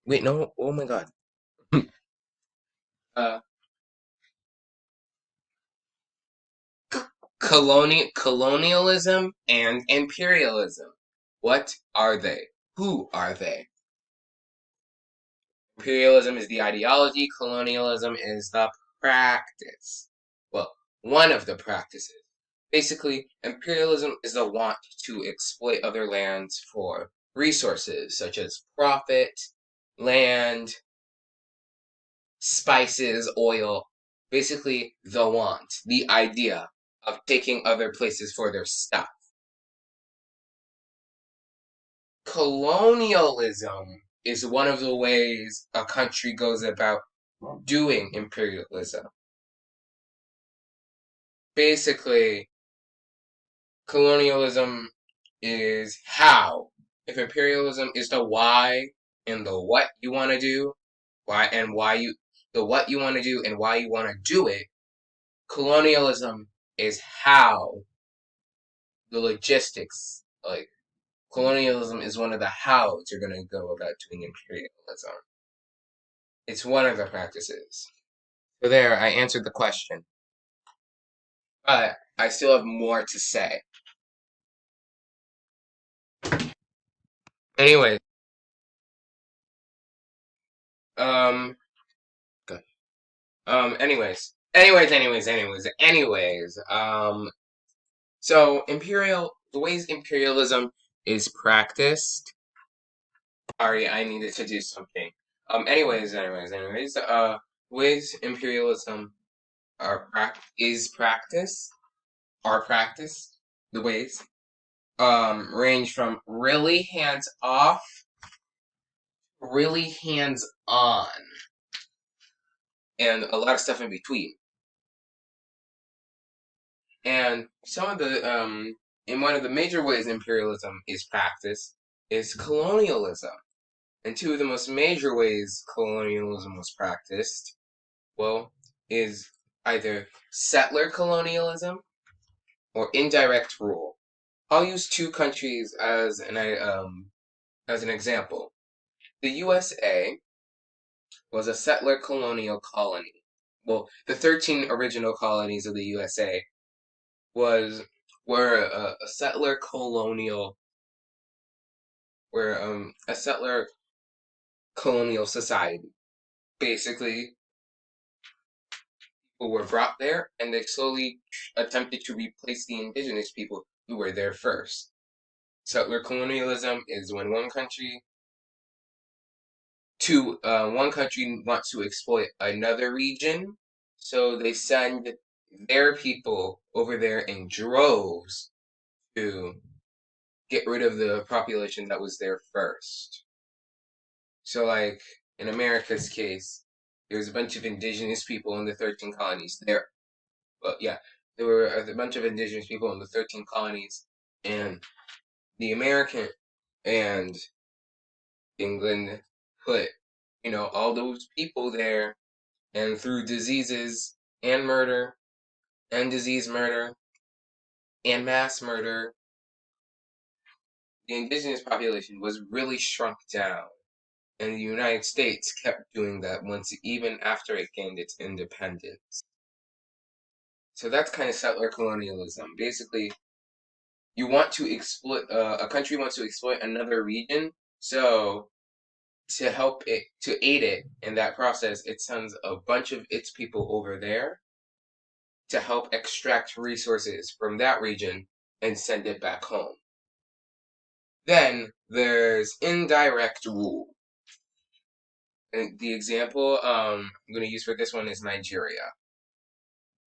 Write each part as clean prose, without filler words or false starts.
Wait, no. Oh my God. uh, colonialism and imperialism. What are they? Who are they? Imperialism is the ideology. Colonialism is the practice. Well, one of the practices. Basically, imperialism is the want to exploit other lands for resources such as profit, land, spices, oil. Basically, the want, the idea of taking other places for their stuff. Colonialism is one of the ways a country goes about doing imperialism. Basically, colonialism is how. If imperialism is the why and the what you want to do, why you the what you want to do and why you want to do it, colonialism is how, the logistics. Like colonialism is one of the hows you're going to go about doing imperialism. It's one of the practices. So there, I answered the question. But I still have more to say. Anyway, um, good. Anyways. So the ways imperialism is practiced. Sorry, I needed to do something. Ways imperialism is practiced, are practiced, the ways, range from really hands off, really hands on, and a lot of stuff in between. And and one of the major ways imperialism is practiced is colonialism. And two of the most major ways colonialism was practiced, well, is either settler colonialism or indirect rule. I'll use two countries as an example. The USA was a settler colonial colony. Well, the 13 original colonies of the USA was were a settler colonial were a settler colonial society. Basically, people were brought there and they slowly attempted to replace the indigenous people who were there first. Settler colonialism is when one country wants to exploit another region, so they send their people over there in droves to get rid of the population that was there first. So, like in America's case, there was a bunch of indigenous people in the 13 colonies there. But yeah, there were a bunch of indigenous people in the 13 colonies, and the American and England put, all those people there, and through diseases and murder, and disease murder, and mass murder, the indigenous population was really shrunk down. And the United States kept doing that even after it gained its independence. So that's kind of settler colonialism. Basically, a country wants to exploit another region, so to aid it in that process, it sends a bunch of its people over there to help extract resources from that region and send it back home. Then there's indirect rule. And the example I'm going to use for this one is Nigeria.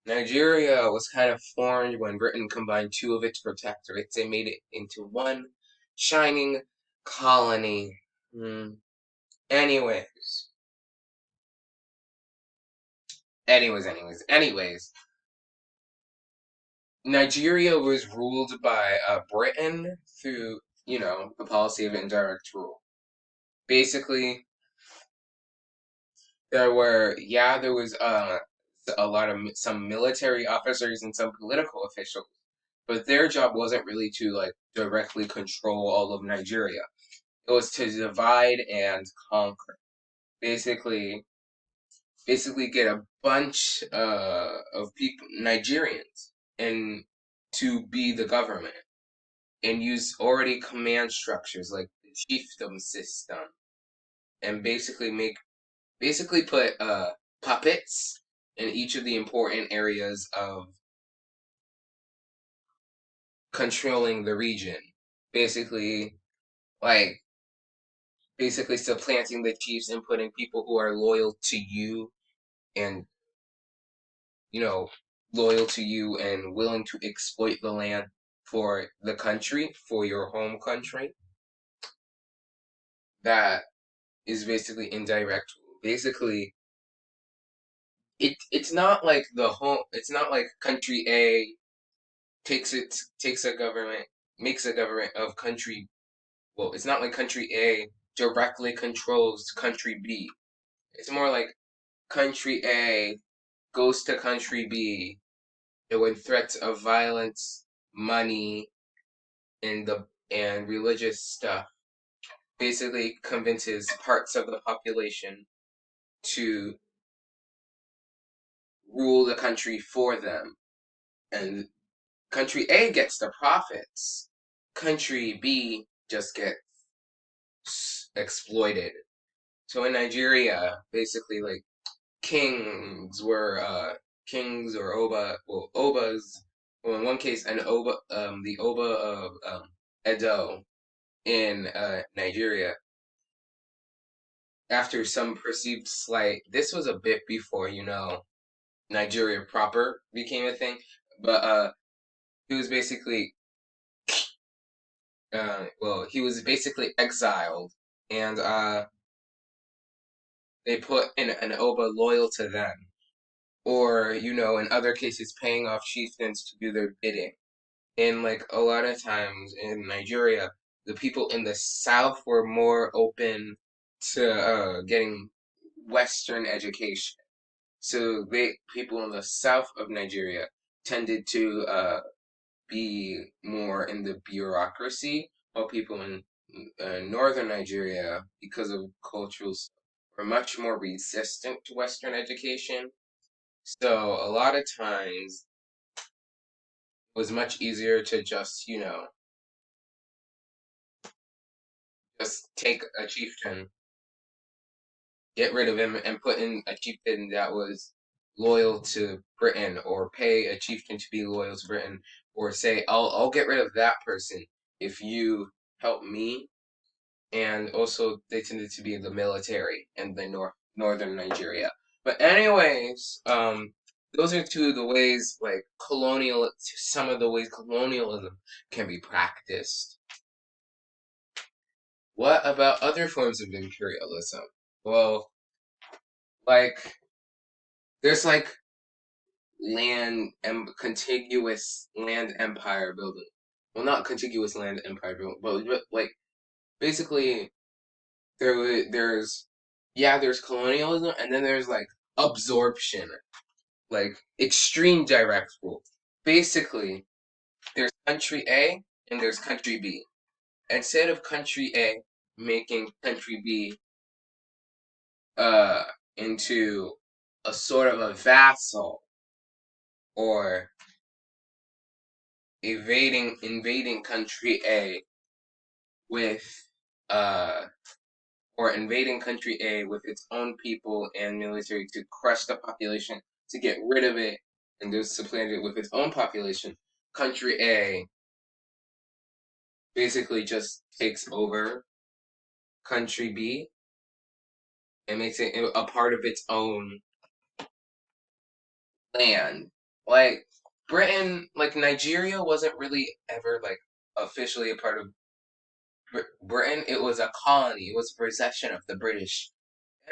Nigeria was kind of formed when Britain combined two of its protectorates and made it into one shining colony. Hmm. Anyways, anyways. Nigeria was ruled by Britain through, the policy of indirect rule. Basically, there was a lot of some military officers and some political officials, but their job wasn't really to like directly control all of Nigeria. It was to divide and conquer. basically get a bunch of people, Nigerians, and to be the government and use already command structures like the chiefdom system and basically put puppets in each of the important areas of controlling the region. Basically, like supplanting the chiefs and putting people who are loyal to you and you know loyal to you and willing to exploit the land for the country, for your home country. That is basically indirect. Basically, it's not like it's not like country A takes a government makes a government of country. Well, it's not like country A directly controls country B. It's more like country A goes to country B and with threats of violence, money, and religious stuff, basically convinces parts of the population to rule the country for them. And country A gets the profits. Country B just gets exploited. So in Nigeria, basically like kings or obas. Well, in one case, the oba of Edo in Nigeria, after some perceived slight. This was a bit before Nigeria proper became a thing, but he was basically he was basically exiled, and they put in an oba loyal to them, or in other cases, paying off chieftains to do their bidding. And like a lot of times in Nigeria, the people in the south were more open to getting Western education. So people in the south of Nigeria tended to be more in the bureaucracy, while people in northern Nigeria, because of cultures, were much more resistant to Western education. So a lot of times it was much easier to just take a chieftain, get rid of him, and put in a chieftain that was loyal to Britain, or pay a chieftain to be loyal to Britain, or say, I'll get rid of that person if you help me. And also, they tended to be in the military in the northern Nigeria. But anyways, those are two of the ways, like some of the ways colonialism can be practiced. What about other forms of imperialism? Well, like there's like contiguous land empire building. Well, not contiguous land empire building, but like basically there's colonialism, and then there's like absorption, like extreme direct rule. Basically, there's country A and there's country B. Instead of country A making country B uh into a sort of a vassal, or invading country A with uh invading country A with its own people and military to crush the population, to get rid of it and just supplant it with its own population. Country A basically just takes over country B and makes it a part of its own land. Like Nigeria wasn't really ever like officially a part of Britain. It was a colony. It was a possession of the British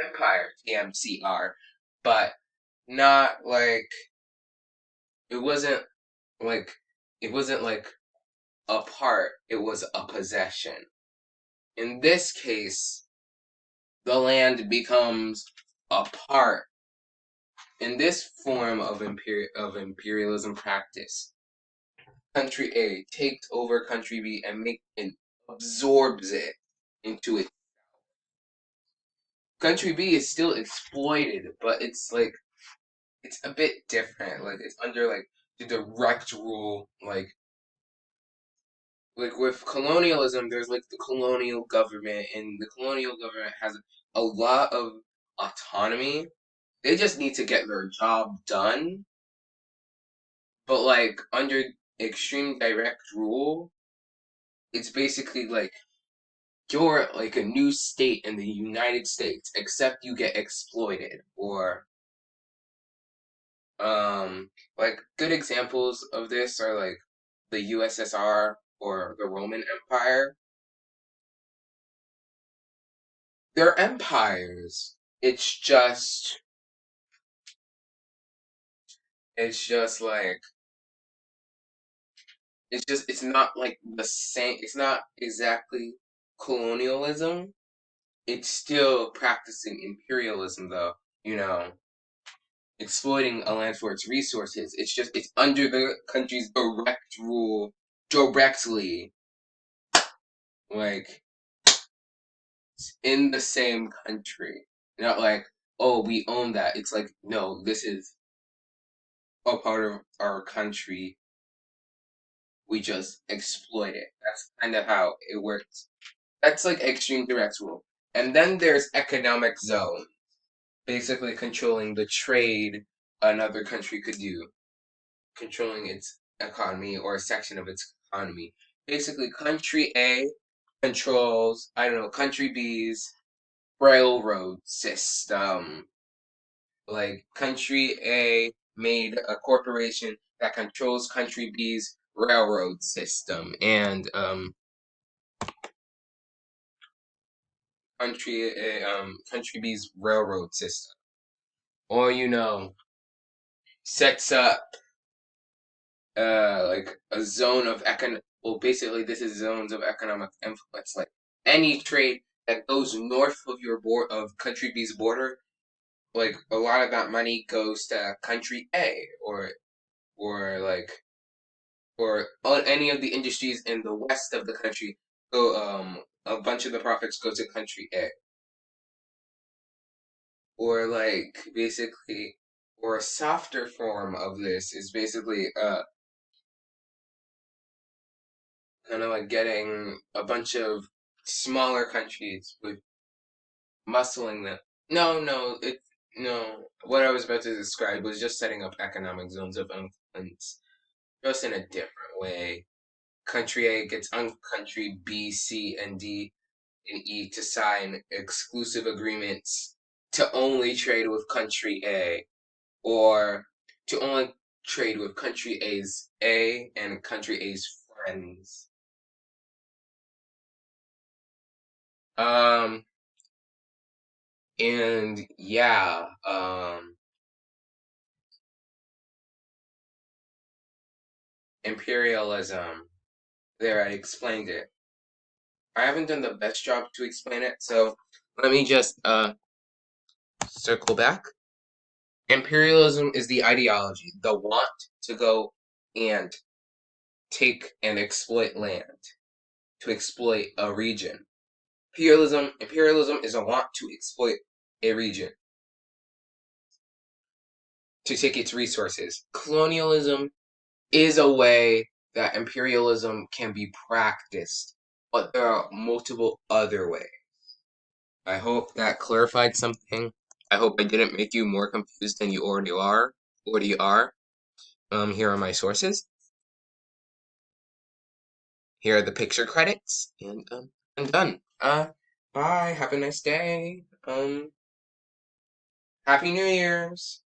Empire, TMCR, but not like it wasn't like it wasn't like a part. It was a possession. In this case, the land becomes a part. In this form of imperialism practice, country A takes over country B and absorbs it into it. country B is still exploited, but it's like it's a bit different. Like it's under like the direct rule, like with colonialism, there's like the colonial government, and the colonial government has a lot of autonomy. They just need to get their job done. But like under extreme direct rule, it's basically like you're like a new state in the United States, except you get exploited. Or like good examples of this are like the USSR or the Roman Empire. They're empires. It's just it's just like it's not like the same, it's not exactly colonialism. It's still practicing imperialism though, you know, exploiting a land for its resources. It's just it's under the country's direct rule directly, like it's in the same country. Not like, oh, we own that. It's like, no, this is a part of our country. We just exploit it. That's kind of how it works. That's like extreme direct rule. And then there's economic zone, basically controlling the trade another country could do, controlling its economy or a section of its economy. Basically, country A controls, I don't know, country B's railroad system. Like, country A made a corporation that controls country B's railroad system, and country B's railroad system. Or, you know, sets up like a zone of well, basically this is zones of economic influence. Like any trade that goes north of your of country B's border, like a lot of that money goes to country A, or like or on any of the industries in the west of the country go a bunch of the profits go to country A. Or like basically or a softer form of this is basically kind of like getting a bunch of smaller countries with muscling them. No, no, it no. What I was about to describe was just setting up economic zones of influence, just in a different way. Country A gets country B, C, and D, and E to sign exclusive agreements to only trade with country A, or to only trade with country A's A and country A's friends. Um, and yeah, imperialism. There, I explained it. I haven't done the best job to explain it, so let me just circle back. Imperialism is the ideology, the want to go and take and exploit land, to exploit a region. Imperialism is a want to exploit a region, to take its resources. Colonialism is a way that imperialism can be practiced, but there are multiple other ways. I hope that clarified something. I hope I didn't make you more confused than you already are. Here are my sources. Here are the picture credits, and I'm done. Bye. Have a nice day. Happy New Year's.